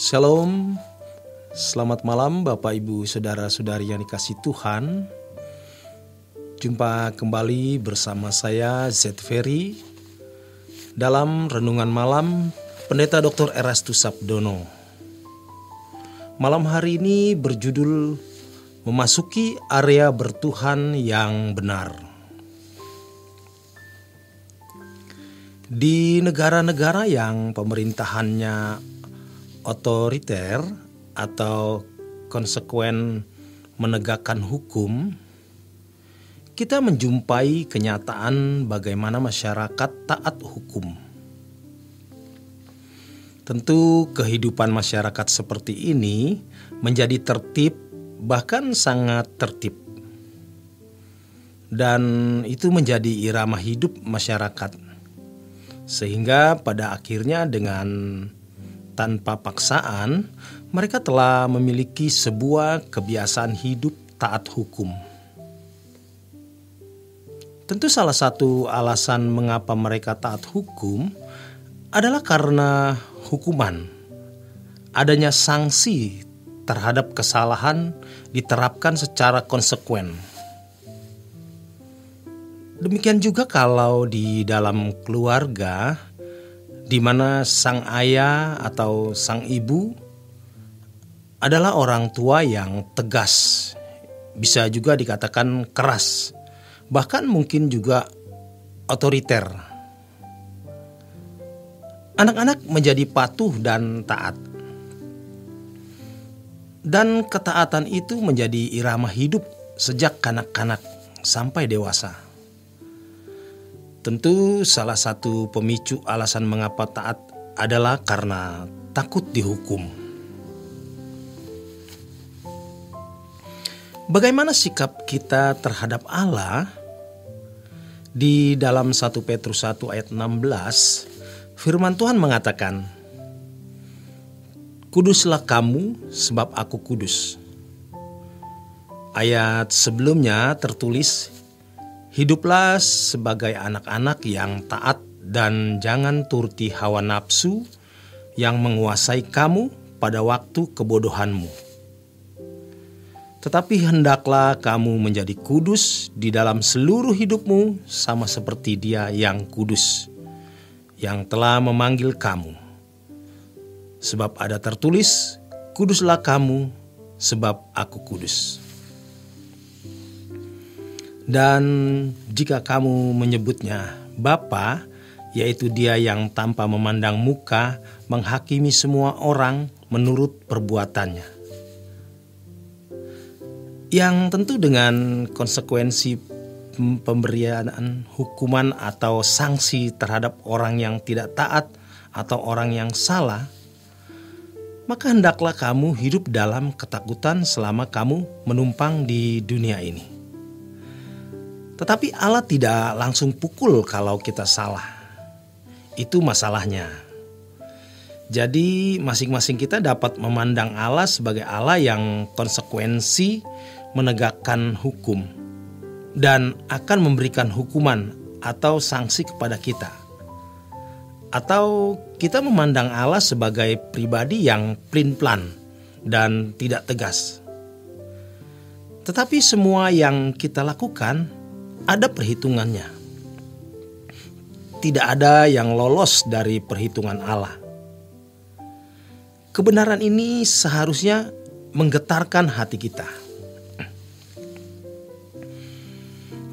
Shalom, selamat malam Bapak Ibu Saudara-saudari yang dikasihi Tuhan. Jumpa kembali bersama saya Z Ferry dalam Renungan Malam Pendeta Dr. Erastus Sabdono. Malam hari ini berjudul Memasuki Area Bertuhan yang Benar. Di negara-negara yang pemerintahannya otoriter atau konsekuen menegakkan hukum, kita menjumpai kenyataan bagaimana masyarakat taat hukum. Tentu kehidupan masyarakat seperti ini menjadi tertib, bahkan sangat tertib. Dan itu menjadi irama hidup masyarakat. Sehingga pada akhirnya dengan tanpa paksaan, mereka telah memiliki sebuah kebiasaan hidup taat hukum. Tentu salah satu alasan mengapa mereka taat hukum adalah karena hukuman. Adanya sanksi terhadap kesalahan diterapkan secara konsekuen. Demikian juga kalau di dalam keluarga, di mana sang ayah atau sang ibu adalah orang tua yang tegas, bisa juga dikatakan keras, bahkan mungkin juga otoriter. Anak-anak menjadi patuh dan taat. Dan ketaatan itu menjadi irama hidup sejak kanak-kanak sampai dewasa. Tentu salah satu pemicu alasan mengapa taat adalah karena takut dihukum. Bagaimana sikap kita terhadap Allah? Di dalam 1 Petrus 1 ayat 16, firman Tuhan mengatakan, "Kuduslah kamu sebab aku kudus." Ayat sebelumnya tertulis, "Hiduplah sebagai anak-anak yang taat dan jangan turuti hawa nafsu yang menguasai kamu pada waktu kebodohanmu. Tetapi hendaklah kamu menjadi kudus di dalam seluruh hidupmu sama seperti Dia yang kudus, yang telah memanggil kamu. Sebab ada tertulis, kuduslah kamu sebab aku kudus." Dan jika kamu menyebutnya Bapa, yaitu Dia yang tanpa memandang muka menghakimi semua orang menurut perbuatannya. Yang tentu dengan konsekuensi pemberian hukuman atau sanksi terhadap orang yang tidak taat atau orang yang salah, maka hendaklah kamu hidup dalam ketakutan selama kamu menumpang di dunia ini. Tetapi Allah tidak langsung pukul kalau kita salah. Itu masalahnya. Jadi masing-masing kita dapat memandang Allah sebagai Allah yang konsekuensi menegakkan hukum dan akan memberikan hukuman atau sanksi kepada kita. Atau kita memandang Allah sebagai pribadi yang plin-plan dan tidak tegas. Tetapi semua yang kita lakukan ada perhitungannya. Tidak ada yang lolos dari perhitungan Allah. Kebenaran ini seharusnya menggetarkan hati kita.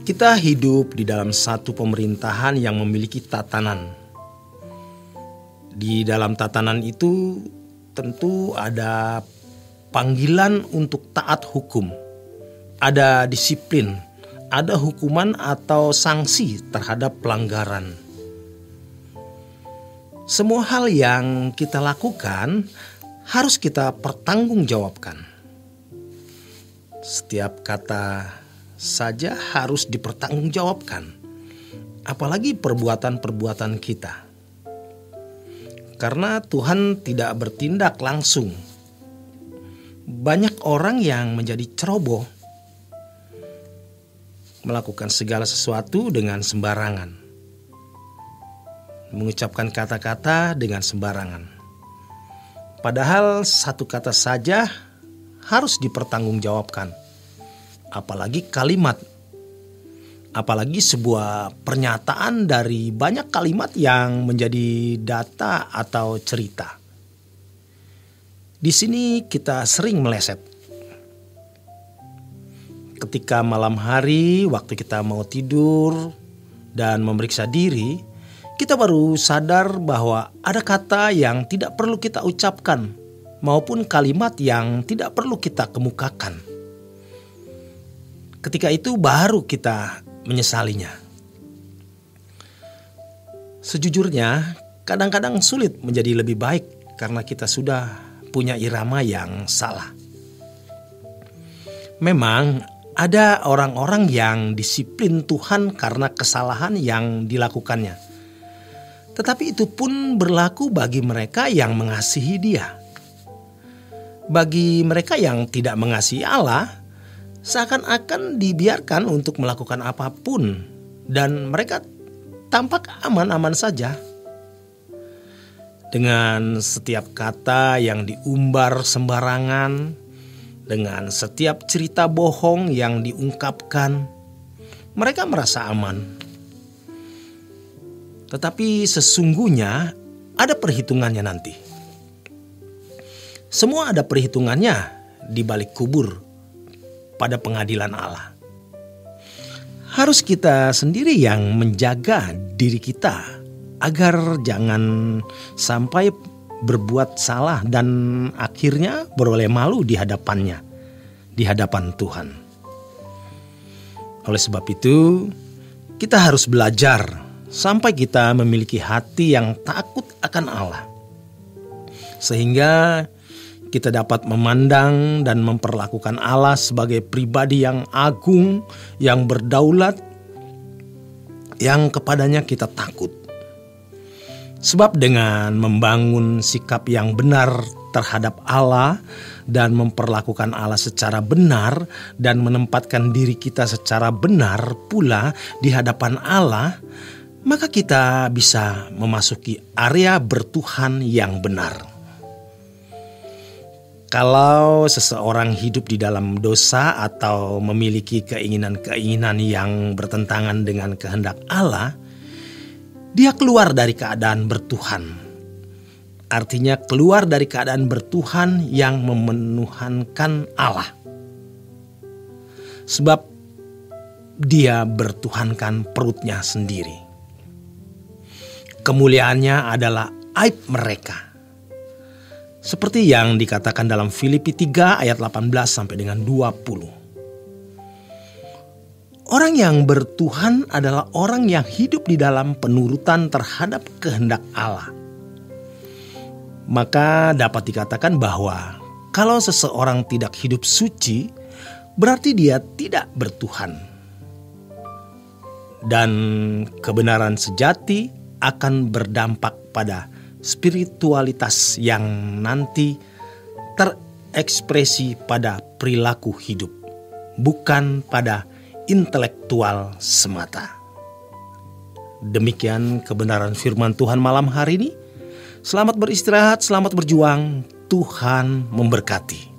Kita hidup di dalam satu pemerintahan yang memiliki tatanan. Di dalam tatanan itu tentu ada panggilan untuk taat hukum. Ada disiplin, ada hukuman atau sanksi terhadap pelanggaran. Semua hal yang kita lakukan harus kita pertanggungjawabkan. Setiap kata saja harus dipertanggungjawabkan, apalagi perbuatan-perbuatan kita. Karena Tuhan tidak bertindak langsung. Banyak orang yang menjadi ceroboh, melakukan segala sesuatu dengan sembarangan, mengucapkan kata-kata dengan sembarangan. Padahal satu kata saja harus dipertanggungjawabkan. Apalagi kalimat. Apalagi sebuah pernyataan dari banyak kalimat yang menjadi data atau cerita. Di sini kita sering meleset. Ketika malam hari, waktu kita mau tidur dan memeriksa diri, kita baru sadar bahwa ada kata yang tidak perlu kita ucapkan maupun kalimat yang tidak perlu kita kemukakan. Ketika itu baru kita menyesalinya. Sejujurnya, kadang-kadang sulit menjadi lebih baik karena kita sudah punya irama yang salah. Memang ada orang-orang yang disiplin Tuhan karena kesalahan yang dilakukannya. Tetapi itu pun berlaku bagi mereka yang mengasihi Dia. Bagi mereka yang tidak mengasihi Allah, seakan-akan dibiarkan untuk melakukan apapun dan mereka tampak aman-aman saja. Dengan setiap kata yang diumbar sembarangan, dengan setiap cerita bohong yang diungkapkan, mereka merasa aman. Tetapi sesungguhnya ada perhitungannya nanti. Semua ada perhitungannya di balik kubur pada pengadilan Allah. Harus kita sendiri yang menjaga diri kita agar jangan sampai berbuat salah dan akhirnya beroleh malu di hadapannya, di hadapan Tuhan. Oleh sebab itu, kita harus belajar sampai kita memiliki hati yang takut akan Allah, sehingga kita dapat memandang dan memperlakukan Allah sebagai pribadi yang agung, yang berdaulat, yang kepadanya kita takut. Sebab dengan membangun sikap yang benar terhadap Allah dan memperlakukan Allah secara benar dan menempatkan diri kita secara benar pula di hadapan Allah, maka kita bisa memasuki area bertuhan yang benar. Kalau seseorang hidup di dalam dosa atau memiliki keinginan-keinginan yang bertentangan dengan kehendak Allah, dia keluar dari keadaan bertuhan. Artinya keluar dari keadaan bertuhan yang memenuhankan Allah. Sebab dia bertuhankan perutnya sendiri. Kemuliaannya adalah aib mereka. Seperti yang dikatakan dalam Filipi 3 ayat 18 sampai dengan 20. Orang yang bertuhan adalah orang yang hidup di dalam penurutan terhadap kehendak Allah. Maka dapat dikatakan bahwa kalau seseorang tidak hidup suci, berarti dia tidak bertuhan. Dan kebenaran sejati akan berdampak pada spiritualitas yang nanti terekspresi pada perilaku hidup, bukan pada intelektual semata. Demikian kebenaran firman Tuhan malam hari ini. Selamat beristirahat, selamat berjuang. Tuhan memberkati.